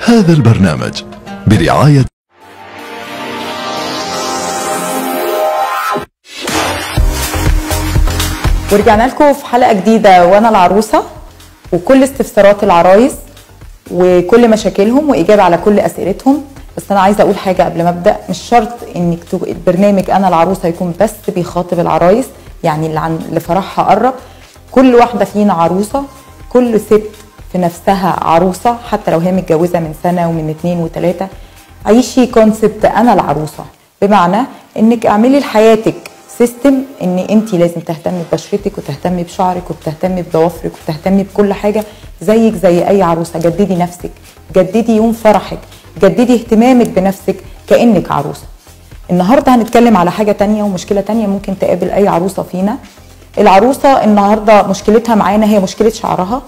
هذا البرنامج برعاية ورجعنا لكم في حلقة جديدة وانا العروسة، وكل استفسارات العرايس وكل مشاكلهم واجابة على كل اسئلتهم. بس انا عايزة اقول حاجة قبل ما ابدأ، مش شرط انك البرنامج انا العروسة يكون بس بيخاطب العرايس، يعني اللي فرحها قرب. كل واحدة فينا عروسة، كل ست في نفسها عروسة، حتى لو هي متجوزة من سنة ومن 2 و3. عيشي كونسبت انا العروسة، بمعنى انك اعملي لحياتك سيستم ان انت لازم تهتمي ببشرتك وتهتمي بشعرك وتهتمي بضوافرك وتهتمي بكل حاجه زيك زي اي عروسه. جددي نفسك، جددي يوم فرحك، جددي اهتمامك بنفسك كانك عروسه. النهارده هنتكلم على حاجه تانية ومشكله تانية ممكن تقابل اي عروسه فينا. العروسه النهارده مشكلتها معانا هي مشكله شعرها،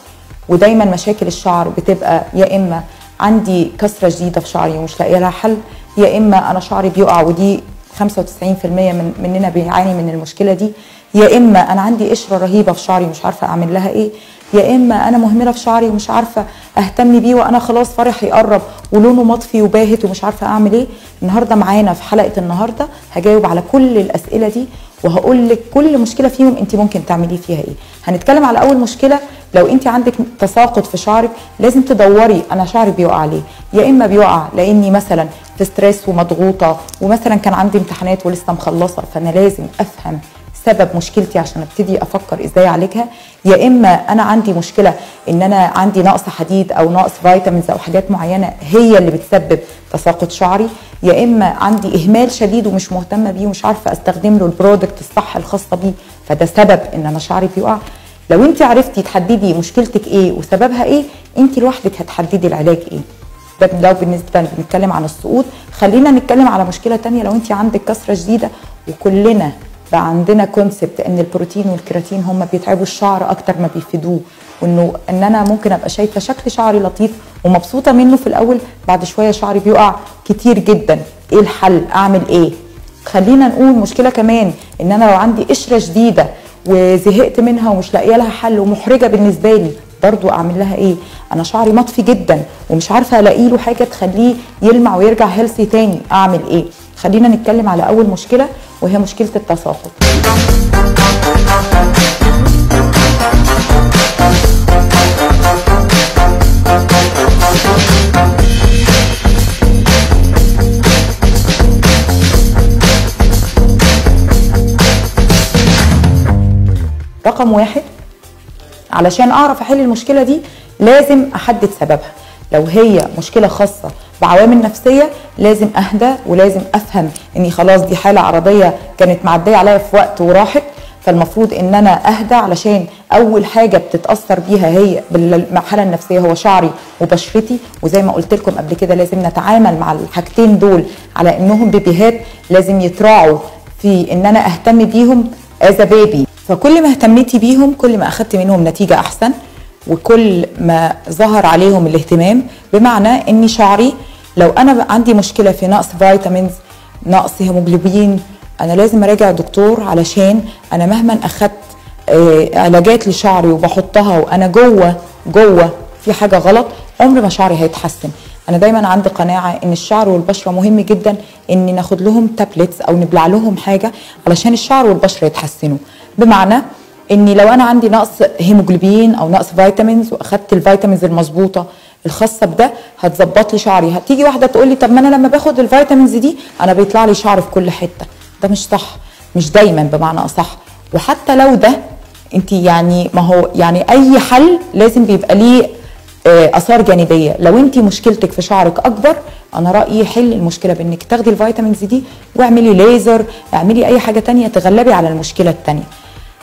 ودايما مشاكل الشعر بتبقى يا اما عندي كسره جديده في شعري ومش لاقيه لها حل، يا اما انا شعري بيقع، ودي 95% مننا بيعاني من المشكله دي، يا اما انا عندي قشره رهيبه في شعري ومش عارفه اعمل لها ايه، يا اما انا مهمله في شعري ومش عارفه اهتم بيه وانا خلاص فرحي يقرب ولونه مطفي وباهت ومش عارفه اعمل ايه. النهارده معانا في حلقه النهارده هجاوب على كل الاسئله دي، وهقول لك كل مشكله فيهم انت ممكن تعملي فيها ايه. هنتكلم على اول مشكله. لو انت عندك تساقط في شعرك لازم تدوري انا شعري بيقع ليه. يا اما بيقع لاني مثلا في ستريس ومضغوطه، ومثلا كان عندي امتحانات ولسه مخلصه، فانا لازم افهم سبب مشكلتي عشان ابتدي افكر ازاي اعالجها. يا اما انا عندي مشكله ان انا عندي نقص حديد او نقص فيتامينز او حاجات معينه هي اللي بتسبب تساقط شعري. يا اما عندي اهمال شديد ومش مهتمه بيه ومش عارفه استخدم له البرودكت الصح الخاصه بيه، فده سبب ان انا شعري بيقع. لو انت عرفتي تحددي مشكلتك ايه وسببها ايه، انت لوحدك هتحددي العلاج ايه. ده لو بالنسبه بنتكلم عن السقوط. خلينا نتكلم على مشكله تانية. لو انت عندك كسره جديده، وكلنا بقى عندنا كونسبت ان البروتين والكيراتين هم بيتعبوا الشعر اكتر ما بيفيدوه، وانه ان انا ممكن ابقى شايفه شكل شعري لطيف ومبسوطه منه في الاول، بعد شويه شعري بيقع كتير جدا. ايه الحل؟ اعمل ايه؟ خلينا نقول مشكله كمان ان انا لو عندي قشره جديده وزهقت منها ومش لاقيه لها حل ومحرجه بالنسبه لي، برضو اعمل لها ايه؟ انا شعري مطفي جدا ومش عارفه الاقي له حاجه تخليه يلمع ويرجع هيلثي تاني، اعمل ايه؟ خلينا نتكلم على اول مشكله وهي مشكله التساقط. رقم 1، علشان اعرف احل المشكله دي لازم احدد سببها. لو هي مشكله خاصه بعوامل نفسيه لازم اهدى ولازم افهم اني خلاص دي حاله عرضيه كانت معديه عليا في وقت وراحت، فالمفروض ان انا اهدى علشان اول حاجه بتتاثر بيها هي بالحاله النفسيه هو شعري وبشرتي. وزي ما قلت لكم قبل كده لازم نتعامل مع الحاجتين دول على انهم بيبيهات، لازم يتراعوا في ان انا اهتم بيهم از بيبي. فكل ما اهتميتي بيهم كل ما اخدت منهم نتيجه احسن، وكل ما ظهر عليهم الاهتمام. بمعنى ان شعري لو انا عندي مشكله في نقص فيتامينز، نقص هيموجلوبين، انا لازم اراجع دكتور، علشان انا مهما اخدت علاجات لشعري وبحطها وانا جوه في حاجه غلط، عمر ما شعري هيتحسن. انا دايما عندي قناعه ان الشعر والبشره مهم جدا ان ناخد لهم تابلتس او نبلع لهم حاجه علشان الشعر والبشره يتحسنوا. بمعنى اني لو انا عندي نقص هيموجلوبين او نقص فيتامينز واخدت الفيتامينز المظبوطه الخاصه بده هتظبط لي شعري. هتيجي واحده تقول لي طب ما انا لما باخد الفيتامينز دي انا بيطلع لي شعر في كل حته. ده مش صح، مش دايما بمعنى اصح. وحتى لو ده انت يعني ما هو يعني اي حل لازم بيبقى ليه اثار جانبيه. لو انت مشكلتك في شعرك اكبر، انا رايي حل المشكله بانك تاخدي الفيتامينز دي واعملي ليزر، اعملي اي حاجه تانية تغلبي على المشكله التانية.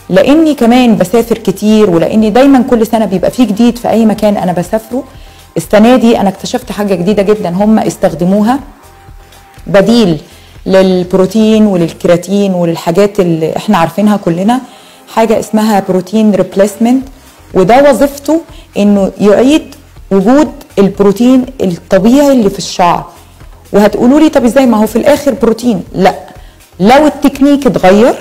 لاني كمان بسافر كتير، ولاني دايما كل سنه بيبقى فيه جديد في اي مكان انا بسافره. السنه دي انا اكتشفت حاجه جديده جدا هم استخدموها بديل للبروتين وللكيراتين وللحاجات اللي احنا عارفينها كلنا، حاجه اسمها بروتين ريبليسمنت. وده وظيفته انه يعيد وجود البروتين الطبيعي اللي في الشعر. وهتقولوا لي طب ازاي؟ ما هو في الاخر بروتين. لا، لو التكنيك اتغير،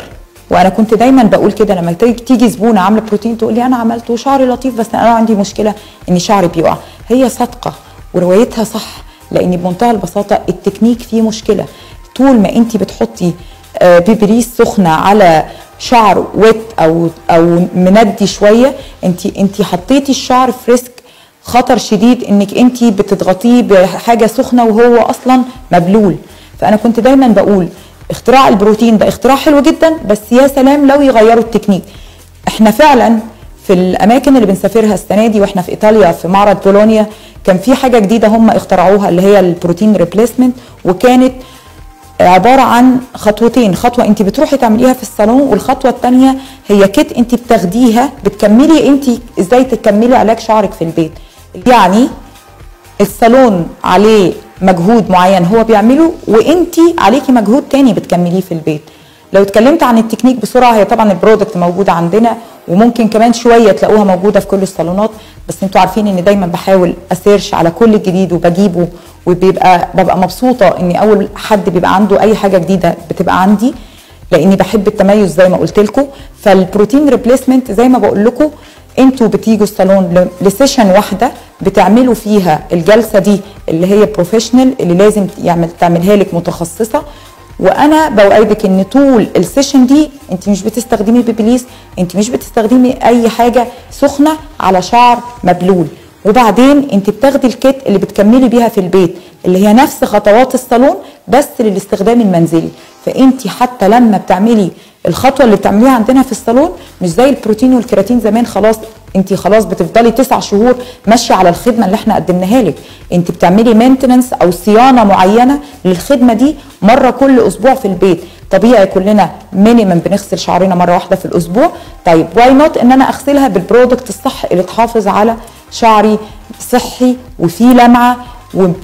وانا كنت دايما بقول كده لما تيجي زبونه عامله بروتين تقول لي انا عملته وشعري لطيف بس انا عندي مشكله ان شعري بيقع، هي صادقه وروايتها صح، لان بمنتهى البساطه التكنيك فيه مشكله. طول ما انت بتحطي بيبريس سخنه على شعر ويت او مندي شويه، انت حطيتي الشعر في ريسك خطر شديد انك انت بتضغطيه بحاجه سخنه وهو اصلا مبلول. فانا كنت دايما بقول اختراع البروتين ده اختراع حلو جدا، بس يا سلام لو يغيروا التكنيك. احنا فعلا في الاماكن اللي بنسافرها السنه دي واحنا في ايطاليا في معرض بولونيا كان في حاجه جديده هم اخترعوها اللي هي البروتين ريبليسمنت، وكانت عباره عن خطوتين. خطوه انت بتروحي تعمليها في الصالون، والخطوه الثانيه هي كيت انت بتاخديها بتكملي انت ازاي تكملي علاج شعرك في البيت. يعني الصالون عليه مجهود معين هو بيعمله، وانت عليكي مجهود تاني بتكمليه في البيت. لو اتكلمت عن التكنيك بسرعه، هي طبعا البرودكت موجوده عندنا وممكن كمان شويه تلاقوها موجوده في كل الصالونات، بس انتوا عارفين ان دايما بحاول اسيرش على كل جديد وبجيبه، ببقى مبسوطه ان اول حد بيبقى عنده اي حاجه جديده بتبقى عندي، لاني بحب التميز زي ما قلت لكم. فالبروتين ريبليسمنت زي ما بقول لكم، انتوا بتيجوا الصالون لسيشن واحده بتعملوا فيها الجلسه دي اللي هي بروفيشنال، اللي لازم تعملها لك متخصصه. وانا بوعدك ان طول السيشن دي انت مش بتستخدمي بيبليس، انت مش بتستخدمي اي حاجه سخنه على شعر مبلول. وبعدين انت بتاخدي الكيت اللي بتكملي بيها في البيت اللي هي نفس خطوات الصالون بس للاستخدام المنزلي. فانت حتى لما بتعملي الخطوه اللي بتعمليها عندنا في الصالون مش زي البروتين والكيراتين زمان، انت خلاص بتفضلي 9 شهور ماشيه على الخدمه اللي احنا قدمناها لك. انت بتعملي مينتننس او صيانه معينه للخدمه دي مره كل اسبوع في البيت. طبيعي كلنا مينيمم بنغسل شعرنا مره واحده في الاسبوع، طيب واي نوت ان انا اغسلها بالبرودكت الصح اللي تحافظ على شعري صحي وفيه لمعه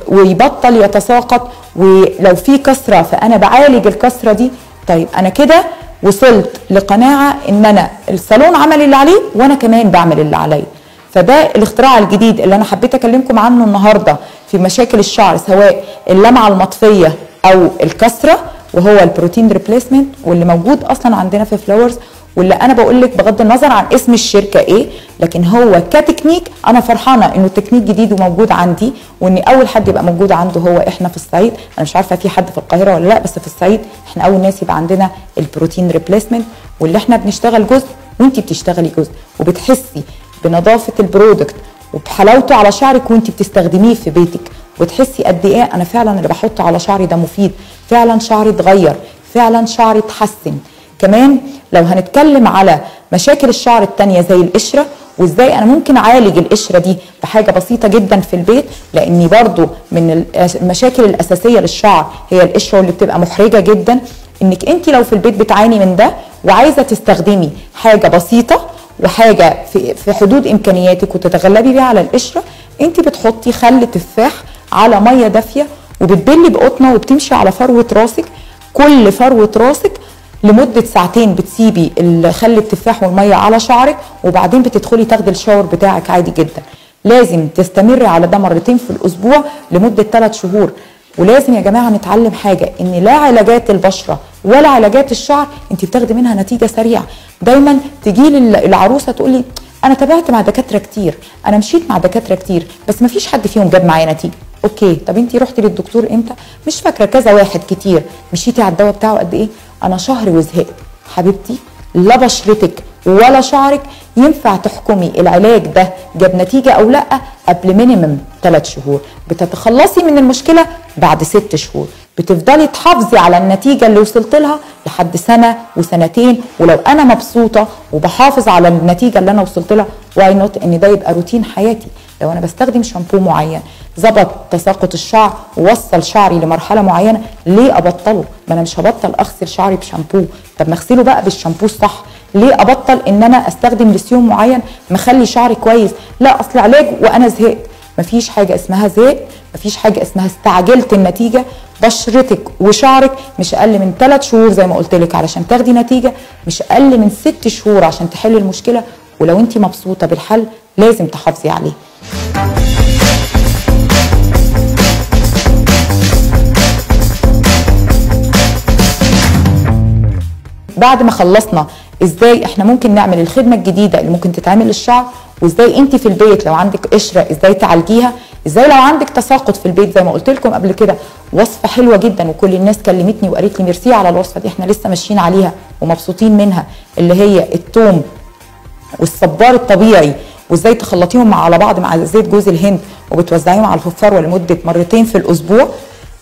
ويبطل يتساقط، ولو في كسره فانا بعالج الكسره دي. طيب انا كده وصلت لقناعه ان انا الصالون عمل اللي عليه وانا كمان بعمل اللي عليا. فده الاختراع الجديد اللي انا حبيت اكلمكم عنه النهارده في مشاكل الشعر، سواء اللمعه المطفيه او الكسره، وهو البروتين ريبليسمنت، واللي موجود اصلا عندنا في فلاورز، واللي انا بقول لك بغض النظر عن اسم الشركه ايه، لكن هو كتكنيك انا فرحانه انه التكنيك جديد وموجود عندي، وان اول حد يبقى موجود عنده هو احنا في الصعيد. انا مش عارفه في حد في القاهره ولا لا، بس في الصعيد احنا اول ناس يبقى عندنا البروتين ريبليسمنت، واللي احنا بنشتغل جزء وانت بتشتغلي جزء، وبتحسي بنظافه البرودكت وبحلاوته على شعرك وانت بتستخدميه في بيتك، وتحسي قد ايه انا فعلا اللي بحطه على شعري ده مفيد، فعلا شعري اتغير، فعلا شعري اتحسن. كمان لو هنتكلم على مشاكل الشعر التانية زي القشرة، وازاي انا ممكن اعالج القشرة دي بحاجة بسيطة جدا في البيت، لاني برضو من المشاكل الاساسية للشعر هي القشرة واللي بتبقى محرجة جدا. انك انت لو في البيت بتعاني من ده وعايزة تستخدمي حاجة بسيطة وحاجة في حدود امكانياتك وتتغلبي بيها على القشرة، انت بتحطي خل تفاح على مية دافية وبتبلي بقطنة وبتمشي على فروة راسك، كل فروة راسك لمدة ساعتين بتسيبي خل التفاح والمية على شعرك، وبعدين بتدخلي تاخدي الشاور بتاعك عادي جدا. لازم تستمري على ده مرتين في الأسبوع لمدة 3 شهور. ولازم يا جماعة نتعلم حاجة، ان لا علاجات البشرة ولا علاجات الشعر انت بتاخدي منها نتيجة سريعة. دايما تجيلي العروسة تقولي انا تابعت مع دكاترة كتير، انا مشيت مع دكاترة كتير، بس مفيش حد فيهم جاب معايا نتيجة. اوكي، طب انت رحتي للدكتور امتى؟ مش فاكرة، كذا واحد كتير. مشيتي على الدواء بتاعه قد ايه؟ انا شهر وزهقت. حبيبتي لا بشرتك ولا شعرك ينفع تحكمي العلاج ده جاب نتيجة او لا قبل مينيمم 3 شهور. بتتخلصي من المشكلة بعد 6 شهور، بتفضلي تحافظي على النتيجة اللي وصلت لها لحد 1 سنة وسنتين. ولو انا مبسوطة وبحافظ على النتيجة اللي انا وصلت لها، واي نوت ان ده يبقى روتين حياتي. لو انا بستخدم شامبو معين ظبط تساقط الشعر ووصل شعري لمرحله معينه، ليه ابطله؟ ما انا مش هبطل اغسل شعري بشامبو، طب ما اغسله بقى بالشامبو الصح. ليه ابطل ان انا استخدم لسيوم معين مخلي شعري كويس؟ لا، اصل علاج وانا زهقت. مفيش حاجه اسمها زهق، مفيش حاجه اسمها استعجلت النتيجه. بشرتك وشعرك مش اقل من 3 شهور زي ما قلت لك علشان تاخدي نتيجه، مش اقل من 6 شهور عشان تحل المشكله. ولو انت مبسوطه بالحل لازم تحافظي عليه. بعد ما خلصنا ازاي احنا ممكن نعمل الخدمه الجديده اللي ممكن تتعمل للشعر، وازاي انت في البيت لو عندك قشره ازاي تعالجيها، ازاي لو عندك تساقط في البيت زي ما قلت لكم قبل كده، وصفه حلوه جدا وكل الناس كلمتني وقالت لي ميرسي على الوصفه دي، احنا لسه ماشيين عليها ومبسوطين منها، اللي هي الثوم والصبار الطبيعي، وازاي تخلطيهم على بعض مع زيت جوز الهند وبتوزعيهم على الفخار لمده مرتين في الاسبوع.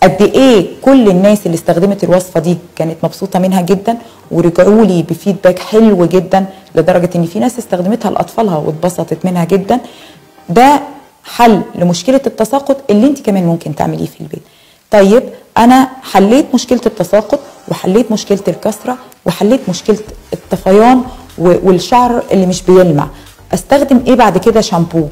قد ايه كل الناس اللي استخدمت الوصفه دي كانت مبسوطه منها جدا، ورجعوا لي بفيدباك حلو جدا، لدرجه ان في ناس استخدمتها لاطفالها واتبسطت منها جدا. ده حل لمشكله التساقط اللي انت كمان ممكن تعمليه في البيت. طيب انا حليت مشكله التساقط وحليت مشكله الكسره وحليت مشكله الطفيان والشعر اللي مش بيلمع، استخدم ايه بعد كده؟ شامبو.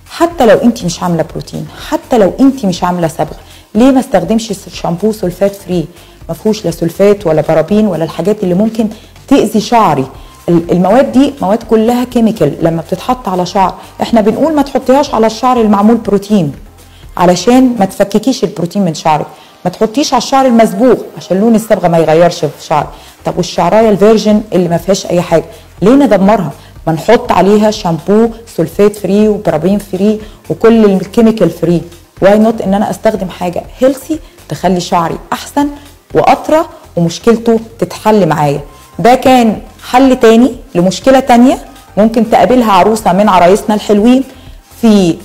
حتى لو انت مش عامله بروتين، حتى لو انت مش عامله صبغه، ليه ما استخدمش شامبو سولفات فري؟ ما فيهوش لا سولفات ولا بارابين ولا الحاجات اللي ممكن تاذي شعري. المواد دي مواد كلها كيميكال، لما بتتحط على شعر احنا بنقول ما تحطيهاش على الشعر المعمول بروتين علشان ما تفككيش البروتين من شعرك، ما تحطيش على الشعر المصبوغ عشان لون الصبغه ما يغيرش في شعرك. طب والشعرايه الفيرجن اللي ما فيهاش اي حاجه ليه ندمرها؟ ما نحط عليها شامبو سولفات فري وبارابين فري وكل الكيميكال فري. واي نوت ان انا استخدم حاجه هيلثي تخلي شعري احسن واطرى ومشكلته تتحل معايا. ده كان حل تاني لمشكله تانيه ممكن تقابلها عروسه من عرايسنا الحلوين في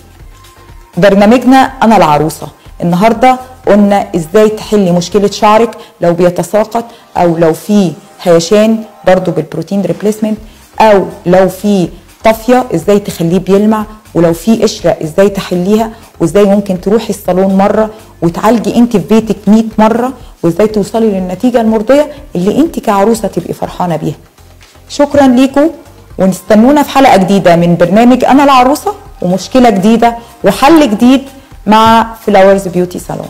برنامجنا انا العروسه. النهارده قلنا ازاي تحلي مشكله شعرك لو بيتساقط، او لو في هيشان برضو بالبروتين ريبليسمنت، او لو في طافيه ازاي تخليه بيلمع، ولو في قشره ازاي تحليها، وازاي ممكن تروحي الصالون مره وتعالجي انت في بيتك 100 مره، وازاي توصلي للنتيجه المرضيه اللي انت كعروسه تبقي فرحانه بيها. شكرا ليكم، ونستنونا في حلقه جديده من برنامج انا العروسه، ومشكله جديده وحل جديد مع فلاورز بيوتي صالون.